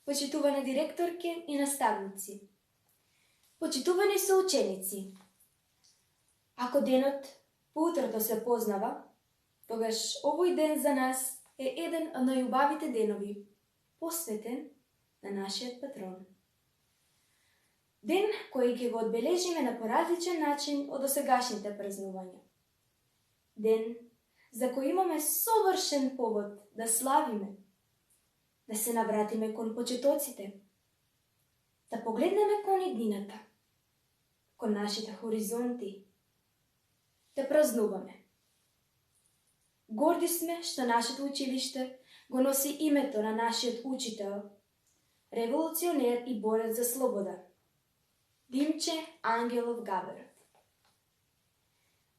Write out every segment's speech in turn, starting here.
Почитувани директорки и наставници. Почитувани соученици. Ако денот по утрото се познава, тогаш овој ден за нас е еден од најубавите денови, посветен на нашиот патрон. Ден кој ќе го одбележиме на поразличен начин од досегашните празнувања. Ден за кој имаме совршен повод да славиме, да се навратиме кон почетоците, да погледнеме кон иднината, кон нашите хоризонти, да празнуваме. Горди сме што нашето училиште го носи името на нашиот учител, револуционер и борец за слобода, Димче Ангелов Габерот.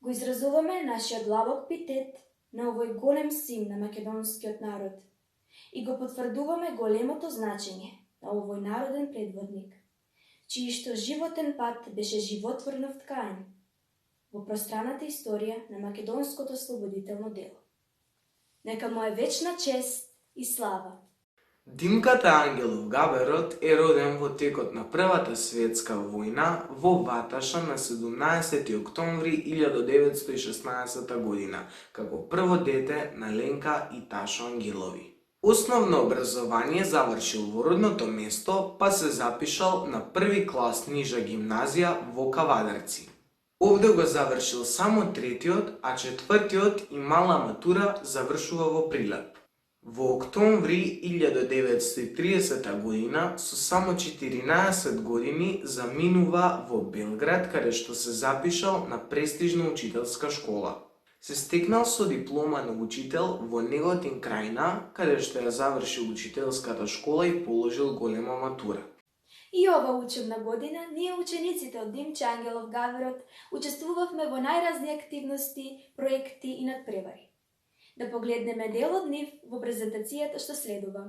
Го изразуваме нашиот длабок питет на овој голем син на македонскиот народ и го потврдуваме големото значење на овој народен предводник, чијшто животен пат беше животворно вткаен во пространата историја на македонското слободително дело. Нека му е вечна чест и слава. Димката Ангелов Габерот е роден во текот на Првата светска војна во Ваташа на 17. октомври 1916 година, како прво дете на Ленка и Ташо Ангелови. Основно образование завршил во родното место, па се запишал на први клас нижа гимназија во Кавадарци. Овде го завршил само третиот, а четвртиот и мала матура завршува во Прилеп. Во октомври 1930 година, со само 14 години, заминува во Белград, каде што се запишал на престижна учителска школа. Се стекнал со диплома на учител во Неготин крајна, каде што ја завршил учителската школа и положил голема матура. И ова учебна година, ние учениците од Димче Ангелов Габерот учествувавме во најразни активности, проекти и надпревари. Да погледнеме дел од нив во презентацијата што следува.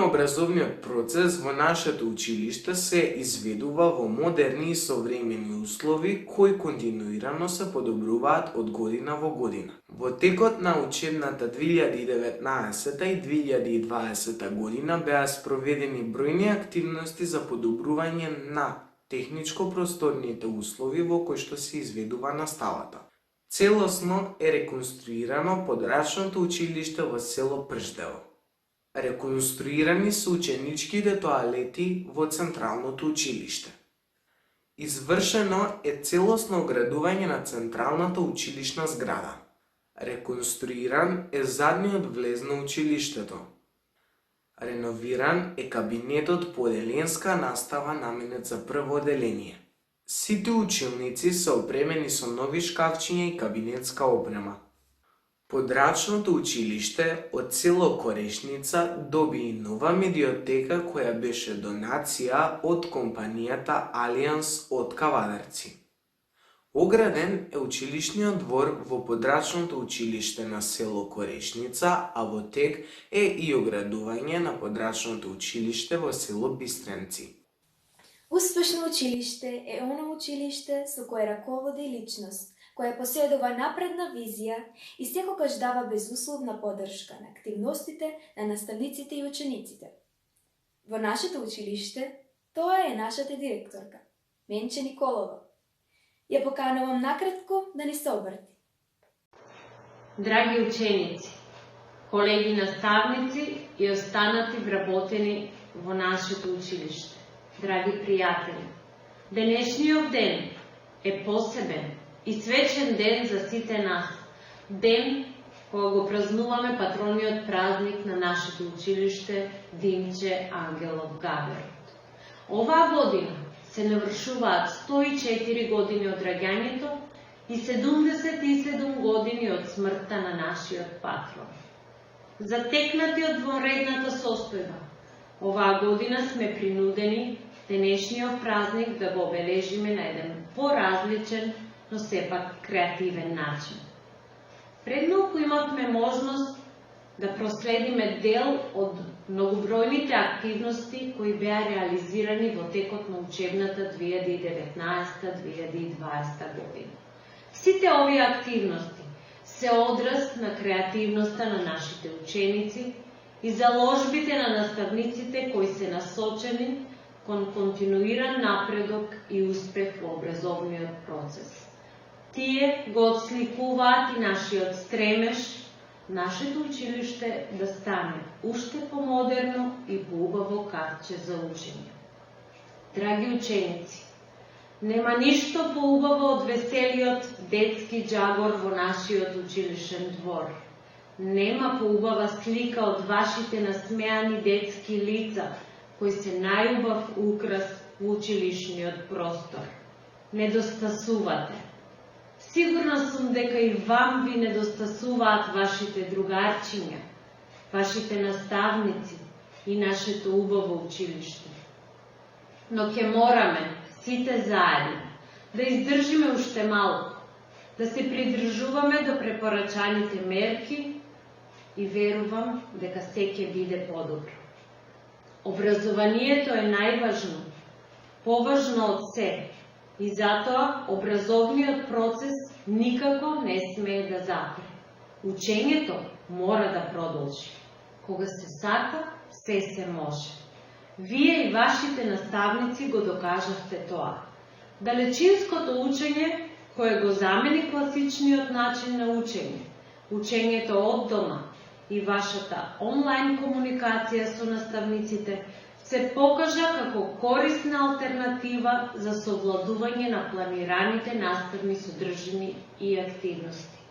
Учебно-образовниот процес во нашето училиште се изведува во модерни и современи услови кои континуирано се подобруваат од година во година. Во текот на учебната 2019 и 2020 година беа спроведени бројни активности за подобрување на техничко-просторните услови во кои што се изведува наставата. Целосно е реконструирано подрачното училиште во село Прждево. Реконструирани се ученичките тоалети во Централното училиште. Извршено е целосно оградување на Централната училишна зграда. Реконструиран е задниот влез на училиштето. Реновиран е кабинетот по оделенска настава наменет за прво оделение. Сите училници се опремени со нови шкафчиња и кабинетска опрема. Подрачното училиште од село Корешница доби и нова медиотека која беше донација од компанијата Алијанс од Кавадарци. Ограден е училишниот двор во подрачното училиште на село Корешница, а во тек е и оградување на подрачното училиште во село Бистренци. Успешно училиште е оно училиште со кое раководи личност, која поседува напредна визија и секогаш дава безусловна подршка на активностите на наставниците и учениците. Во нашето училиште, тоа е нашата директорка, Менче Николова. Ја поканувам накратко да ни се обрати. Драги ученици, колеги наставници и останати вработени во нашето училиште, драги пријатели, денешниот ден е посебен и свечен ден за сите нас. Ден кога го празнуваме патрониот празник на нашето училиште Димче Ангелов Габерот. Оваа година се навршуваат 104 години од раѓањето и 77 години од смртта на нашиот патрон. Затекнати од вонредната состојба, оваа година сме принудени денешниот празник да го обележиме на еден поразличен, но сепак креативен начин. Пред малку имавме можност да проследиме дел од многобројните активности кои беа реализирани во текот на учебната 2019-2020 година. Сите овие активности се одраз на креативноста на нашите ученици и заложбите на наставниците кои се насочени кон континуиран напредок и успех во образовниот процес. Тие го отсликуваат и нашиот стремеж, нашето училиште да стане уште помодерно и поубаво катче за учење. Драги ученици, нема ништо поубаво од веселиот детски джагор во нашиот училишен двор. Нема поубава слика од вашите насмеани детски лица, кои се најубав украс во училишниот простор. Недостасувате. Сигурна сум дека и вам ви недостасуваат вашите другарчиња, вашите наставници и нашето убаво училиште. Но ќе мораме, сите заедно, да издржиме уште малку, да се придржуваме до препорачаните мерки и верувам дека се ќе биде подобро. Образованието е најважно, поважно од се, и затоа образовниот процес никако не смее да запре. Учењето мора да продолжи. Кога се сака, се може. Вие и вашите наставници го докажавте тоа. Далечинското учење, кое го замени класичниот начин на учење, учењето од дома и вашата онлайн комуникација со наставниците, се покажа како корисна алтернатива за совладување на планираните наставни содржини и активности.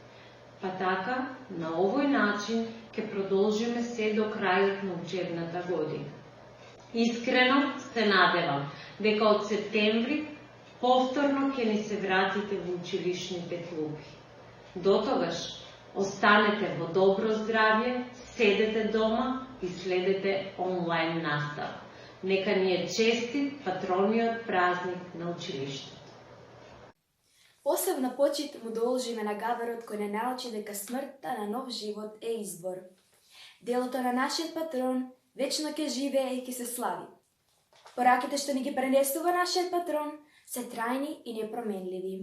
Па така, на овој начин ќе продолжиме се до крајот на учебната година. Искрено се надевам дека од септември повторно ќе ни се вратите во училишните клуби. Дотогаш, останете во добро здравје, седете дома и следете онлайн настава. Нека ни е честит патрониот празник на училиштето. Посебна почит му должиме на Габерот кој не научи дека смртта на нов живот е избор. Делото на нашиот патрон вечно ќе живее и ќе се слави. Пораките што ни ги пренесува нашиот патрон се трајни и непроменливи.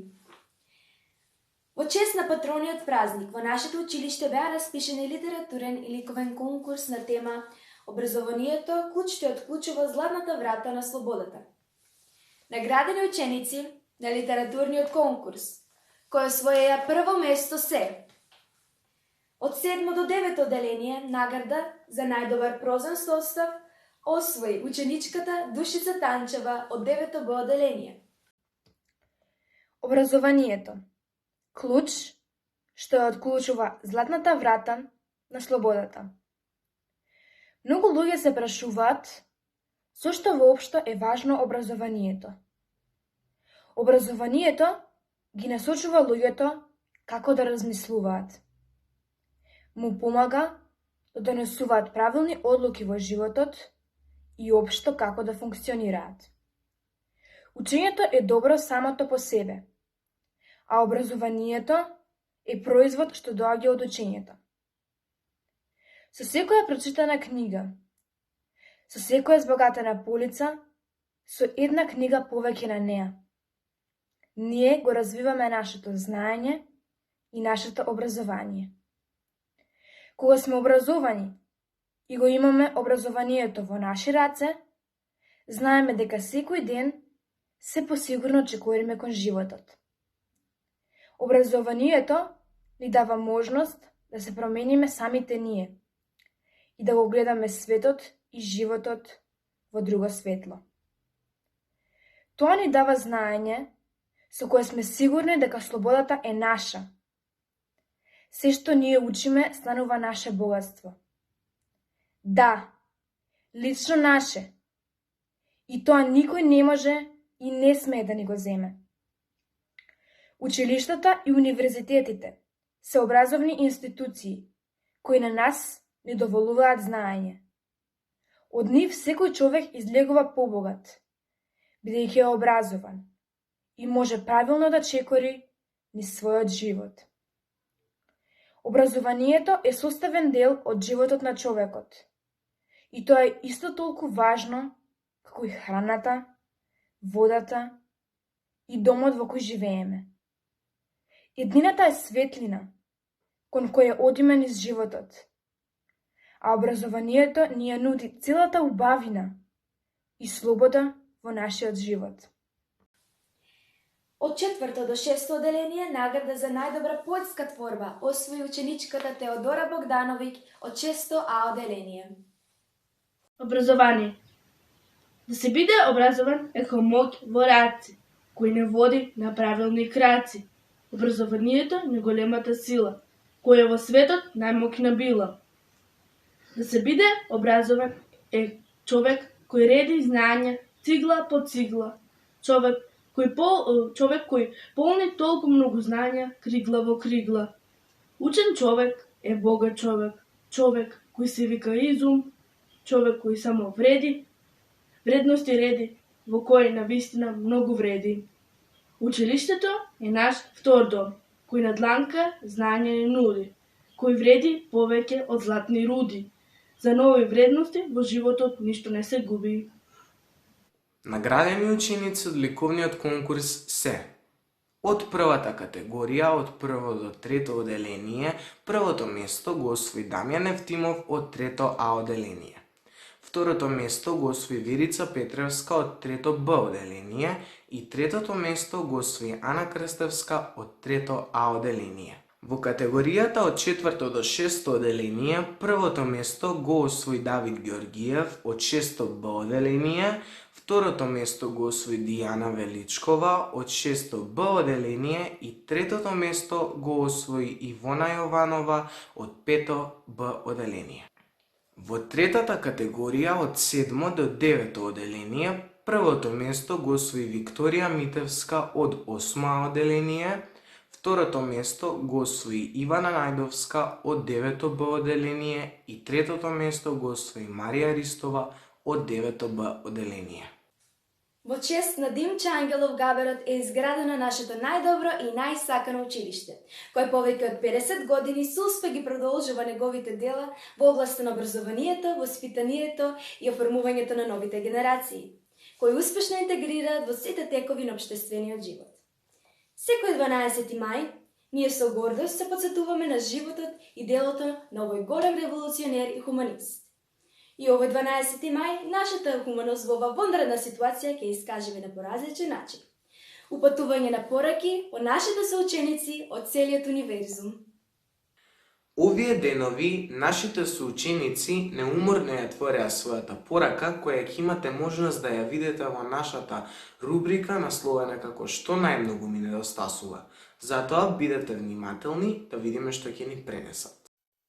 Во чест на патрониот празник во нашето училиште беа распишени литературен и ликовен конкурс на тема Образованието, клуч што отклучува златната врата на слободата. Наградени ученици на литературниот конкурс, кој освоија прво место се од 7 до 9 одделение награда за најдобар прозен состав освои ученичката Душица Танчева од 9 Б одделение. Образованието. Клуч што ја отклучува златната врата на слободата. Многу луѓе се прашуваат зошто воопшто е важно образованието. Образованието ги насочува луѓето како да размислуваат. Му помага да донесуваат правилни одлуки во животот и општо како да функционираат. Учењето е добро самото по себе, а образованието е производ што доаѓа од учењето. Со секоја прочитана книга, со секоја збогатена полица, со една книга повеќе на неа, ние го развиваме нашето знаење и нашето образование. Кога сме образовани и го имаме образованието во наши раце, знаеме дека секој ден се посигурно чекориме кон животот. Образованието ни дава можност да се промениме самите ние и да го гледаме светот и животот во друго светло. Тоа ни дава знаење со кое сме сигурни дека слободата е наша. Се што ние учиме станува наше богатство. Да, лично наше. И тоа никој не може и не смее да ни го земе. Училиштата и универзитетите се образовни институции кои на нас ни доволуваат знаење. Од нив секој човек излегува побогат, бидејќи е образован и може правилно да чекори низ својот живот. Образованието е составен дел од животот на човекот и тоа е исто толку важно како и храната, водата и домот во кој живееме. Еднината е светлина кон која одиме низ животот, а образованието ни ја нуди целата убавина и слобода во нашиот живот. Од 4 до 6 одделение награда за најдобра поетска творба освои ученичката Теодора Богдановиќ од 6 А одделение. Образование. Да се биде образован е хомот во раци, кој не води на правилни краци. Образованието е големата сила, која во светот најмокна била. Да се биде образован е човек кој реди знања цигла по цигла. Човек кој полни толку многу знања кригла во кригла. Учен човек е богат човек. Човек кој се вика изум, човек кој само вредности реди, во кој навистина многу вреди. Училиштето е наш втор дом, кој на дланка знање не нуди, кој вреди повеќе од златни руди. За нови вредности во животот ништо не се губи. Наградени ученици од ликовниот конкурс се од првата категорија, од 1 до 3 одделение, првото место го освои Дамјан Евтимов од 3 А одделение. Второто место го освои Верица Петревска од 3 Б одделение и третото место го освои Ана Крстевска од 3 А одделение. Во категоријата од 4 до 6 одделение, првото место го освои Давид Георгиев од 6 Б одделение, второто место го освои Дијана Величкова од 6 Б одделение и третото место го освои Ивона Јованова од 5 Б одделение. Во третата категорија од 7 до 9 одделение, првото место го освои Викторија Митевска од 8 одделение, второто место го освои Ивана Најдовска од 9 Б одделение и третото место го освои Марија Ристова од 9 Б одделение. Во третата категорија од 7 до 9 одделение, првото место го освои Викторија Митевска од 8 одделение, второто место го освои Ивана Најдовска од 9 Б одделение и третото место го освои Марија Ристова од 9 Б одделение. Во чест на Димче Ангелов Габерот е изградено нашето најдобро и најсакано училиште, кој повеќе од 50 години со успех ги продолжува неговите дела во областа на образованието, воспитанието и оформувањето на новите генерации, кои успешно интегрираат во сите текови на општествениот живот. Секој 12 мај, ние со гордост се подсетуваме на животот и делото на овој голем револуционер и хуманист. И овој 12 мај, нашата хуманост во оваа вонредна ситуација ќе искажеме на поразличен начин. Упатување на пораки од нашите соученици од целиот универзум. Овие денови, нашите соученици неуморно ја твореа својата порака, која ќе имате можност да ја видите во нашата рубрика насловена како "Што најмногу ми недостасува". Затоа бидете внимателни да видиме што ќе ни пренесат.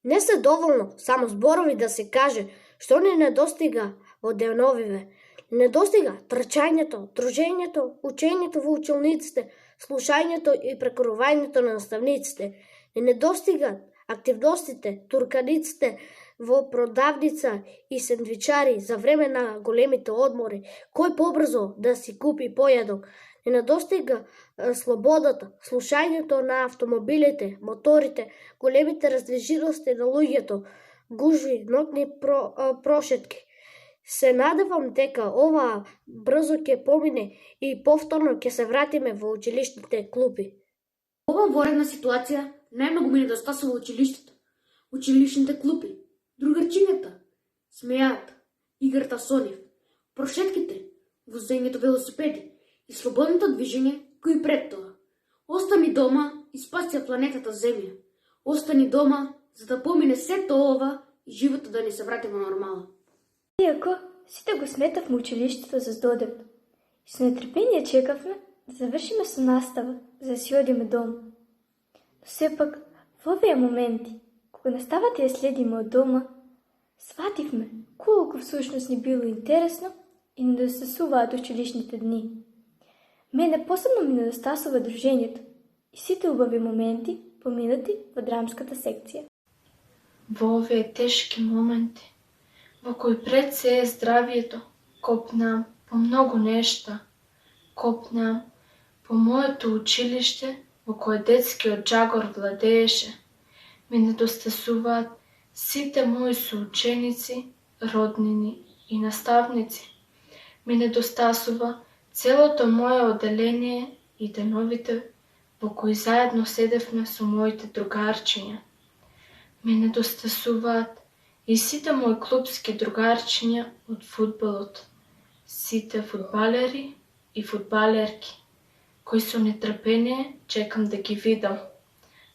Не се доволно само зборови да се каже што ни недостига во деновиве. Не недостига трчањето, дружењето, учењето во училниците, слушањето и прекорувањето на наставниците. Не недостигат активностите, турканиците во продавница и сендвичари за време на големите одмори, кој побрзо да си купи појадок. Не недостига слободата, слушањето на автомобилите, моторите, големите раздвижености на луѓето, гужви, ноќни прошетки. Се надевам дека ова брзо ќе помине и повторно ќе се вратиме во училишните клупи. Ова воредна ситуација најмногу ми недостасува училиштето, училишните клупи, другарчињата, смејата, играта со нив, прошетките, возењето велосипеди и слободното движење кои пред тоа. Остани дома и спаси планетата Земја. Остани дома за да помине сето ова и животот да ни се врати во нормала. Иако сите го сметавме училиштето за здодевно и со нетрпение чекавме да завршиме со настава за да си одиме дома. Но сепак, во овие моменти, кога наставата ја следиме од дома, свативме колку всушност ни било интересно и недостасуваат училишните дни. Мене посебно ми недостасува дружењето и сите убави моменти поминати во драмската секција. Во овие тешки моменти, во кои пред се е здравието, копнам по многу нешта. Копнам по моето училиште, во кое детскиот джагор владееше. Ми недостасуваат сите мои соученици, роднини и наставници. Ми недостасува целото мое оделение и деновите во кои заедно седевме со моите другарчиња. Ми недостасуваат и сите мои клубски другарчиња од фудбалот, сите фудбалери и фудбалерки, кои со нетрпение чекам да ги видам.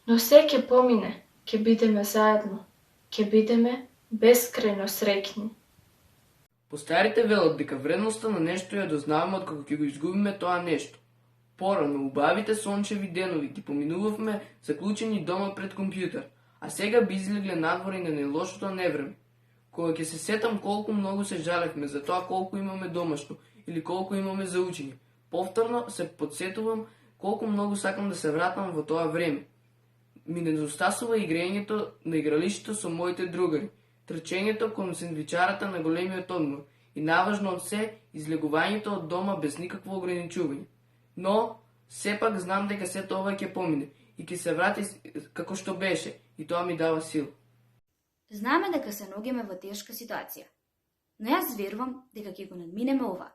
Но се ќе помине, ќе бидеме заедно, ќе бидеме бескрајно среќни. Постарите велат дека вредноста на нешто ја дознаваме откако ќе го изгубиме тоа нешто. Порано, убавите сончеви денови ги поминувавме заклучени дома пред компјутер, а сега би излегле надвор и на најлошото невреме. Кога ќе се сетам колку многу се жалевме за тоа колку имаме домашно или колку имаме за учење, повторно се подсетувам колку многу сакам да се вратам во тоа време. Ми недостасува играњето на игралиштето со моите другари, трчењето кон сендвичарата на големиот одмор и наважно од се, излегувањето од дома без никакво ограничување. Но, сепак знам дека сето ова ќе помине и ќе се врати како што беше и тоа ми дава сила. Знаме дека се наоѓаме во тешка ситуација, но јас верувам дека ќе го надминеме ова.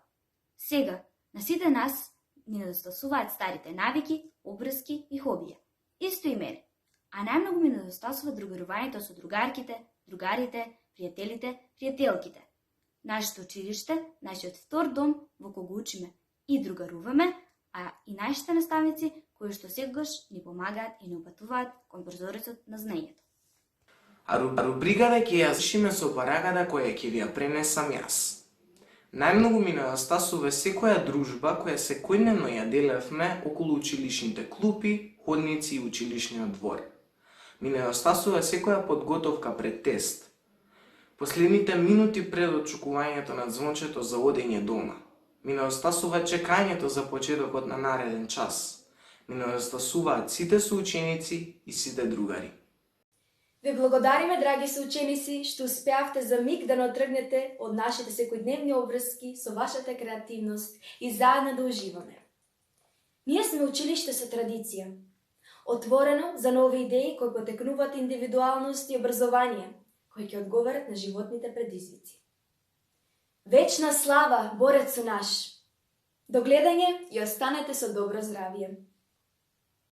Сега, на сите нас ни недостасуваат старите навики, обврски и хобија. Исто и мене. А најмногу ми недостасува другарувањето со другарките, другарите, пријателите, пријателките. Нашето училиште, нашиот втор дом во кој го учиме и другаруваме, а и нашите наставници кои што секогаш ни помагаат и ни упатуваат кон прозорецот на знаењето. А рубриката ќе ја завршиме со парагата која ќе ви ја пренесам јас. Најмногу ми недостасува секоја дружба која секојдневно ја делевме околу училишните клупи, ходници и училишниот двор. Ми недостасува секоја подготовка пред тест. Последните минути пред очекувањето на звончето за одење дома. Ми недостасува чекањето за почетокот на нареден час. Ми недостасуваат сите соученици и сите другари. Ви благодариме, драги соученици, што успеавте за миг да не отргнете од нашите секојдневни обврски со вашата креативност и заедно да уживаме. Ние сме училиште со традиција, отворено за нови идеи кои потекнуваат индивидуалност и образование, кои ќе одговарат на животните предизвици. Вечна слава, борецу наш! До гледање и останете со добро здравје!